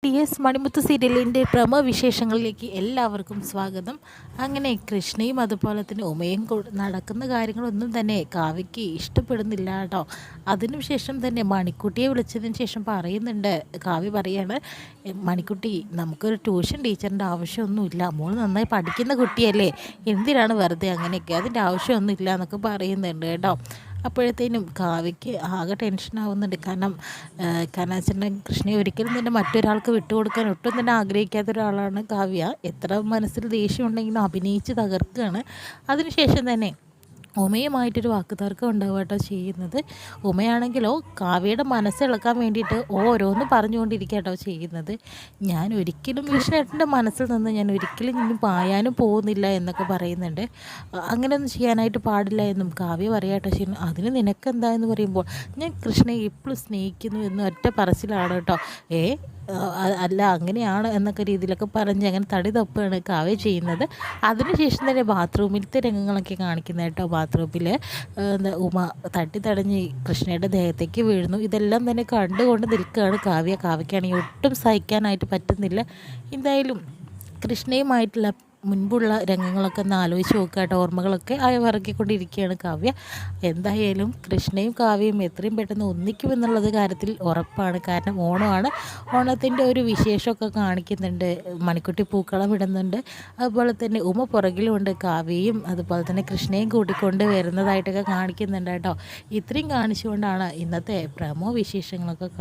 TS മണിമുത്ത് സീരിയലിൻ്റെ promo വിശേഷങ്ങളിലേക്ക് എല്ലാവർക്കും സ്വാഗതം. അങ്ങനെ കൃഷ്ണയും അതുപോലെ തന്നെ ഉമയും നടക്കുന്ന കാര്യങ്ങളൊന്നും തന്നെ കാവ്യയ്ക്ക് ഇഷ്ടപ്പെടുന്നില്ല കേട്ടോ. അതിനുശേഷം തന്നെ മണിക്കുട്ടിയെ വിളിച്ചതിന് ശേഷം പറയുന്നുണ്ട്, കാവ്യ പറയാണ്, മണിക്കുട്ടി നമുക്കൊരു ട്യൂഷൻ ടീച്ചറിൻ്റെ ആവശ്യമൊന്നുമില്ല, മോൾ നന്നായി പഠിക്കുന്ന കുട്ടിയല്ലേ, എന്തിനാണ് വെറുതെ അങ്ങനെയൊക്കെ, അതിൻ്റെ ആവശ്യമൊന്നുമില്ല എന്നൊക്കെ പറയുന്നുണ്ട് കേട്ടോ. അപ്പോഴത്തേനും കാവ്യയ്ക്ക് ആകെ ടെൻഷനാവുന്നുണ്ട്. കാരണം വെച്ചിട്ടുണ്ടെങ്കിൽ കൃഷ്ണയെ ഒരിക്കലും തന്നെ മറ്റൊരാൾക്ക് വിട്ടുകൊടുക്കാൻ ഒട്ടും തന്നെ ആഗ്രഹിക്കാത്ത ഒരാളാണ് കാവ്യ. എത്ര മനസ്സിൽ ദേഷ്യം ഉണ്ടെങ്കിലും അഭിനയിച്ച് തകർക്കുകയാണ്. അതിനുശേഷം തന്നെ ഉമയുമായിട്ടൊരു വാക്കുതർക്കം ഉണ്ടാവുക കേട്ടോ ചെയ്യുന്നത്. ഉമയാണെങ്കിലോ കാവ്യയുടെ മനസ്സിളക്കാൻ വേണ്ടിയിട്ട് ഓരോന്ന് പറഞ്ഞുകൊണ്ടിരിക്കുക കേട്ടോ ചെയ്യുന്നത്. ഞാൻ ഒരിക്കലും കൃഷ്ണേട്ടൻ്റെ മനസ്സിൽ നിന്ന് ഞാൻ ഒരിക്കലും ഇനി പായാനും പോകുന്നില്ല എന്നൊക്കെ പറയുന്നുണ്ട്. അങ്ങനെയൊന്നും ചെയ്യാനായിട്ട് പാടില്ല എന്നും കാവ്യ പറയാട്ടോ ചെയ്യുന്നു. അതിന് നിനക്കെന്താ എന്ന് പറയുമ്പോൾ, ഞാൻ കൃഷ്ണയെ എപ്പോഴും സ്നേഹിക്കുന്നു എന്ന് ഒറ്റ പറച്ചിലാണ് കേട്ടോ. അല്ല അങ്ങനെയാണ് എന്നൊക്കെ രീതിയിലൊക്കെ പറഞ്ഞ് അങ്ങനെ തടി തപ്പാണ് കാവ്യ ചെയ്യുന്നത്. അതിനുശേഷം തന്നെ ബാത്റൂമിലത്തെ രംഗങ്ങളൊക്കെ കാണിക്കുന്നത് കേട്ടോ. ബാത്റൂമിൽ ഉമ തടഞ്ഞ് കൃഷ്ണയുടെ ദേഹത്തേക്ക് വീഴുന്നു. ഇതെല്ലാം തന്നെ കണ്ടുകൊണ്ട് നിൽക്കുകയാണ് കാവ്യക്കാണെങ്കിൽ ഒട്ടും സഹിക്കാനായിട്ട് പറ്റുന്നില്ല. എന്തായാലും കൃഷ്ണയുമായിട്ടുള്ള മുൻപുള്ള രംഗങ്ങളൊക്കെ ഒന്ന് ആലോചിച്ച് നോക്കുക കേട്ടോ. ഓർമ്മകളൊക്കെ അയവിറക്കിക്കൊണ്ടിരിക്കുകയാണ് കാവ്യ. എന്തായാലും കൃഷ്ണയും കാവ്യയും എത്രയും പെട്ടെന്ന് ഒന്നിക്കുമെന്നുള്ളത് കാര്യത്തിൽ ഉറപ്പാണ്. കാരണം ഓണമാണ്, ഓണത്തിൻ്റെ ഒരു വിശേഷമൊക്കെ കാണിക്കുന്നുണ്ട്. മണിക്കുട്ടി പൂക്കളം ഇടുന്നുണ്ട്, അതുപോലെ തന്നെ ഉമ പുറകിലുമുണ്ട്. കാവ്യയും അതുപോലെ തന്നെ കൃഷ്ണയും കൂട്ടിക്കൊണ്ട് വരുന്നതായിട്ടൊക്കെ കാണിക്കുന്നുണ്ട് കേട്ടോ. ഇത്രയും കാണിച്ചുകൊണ്ടാണ് ഇന്നത്തെ പ്രമോ വിശേഷങ്ങളൊക്കെ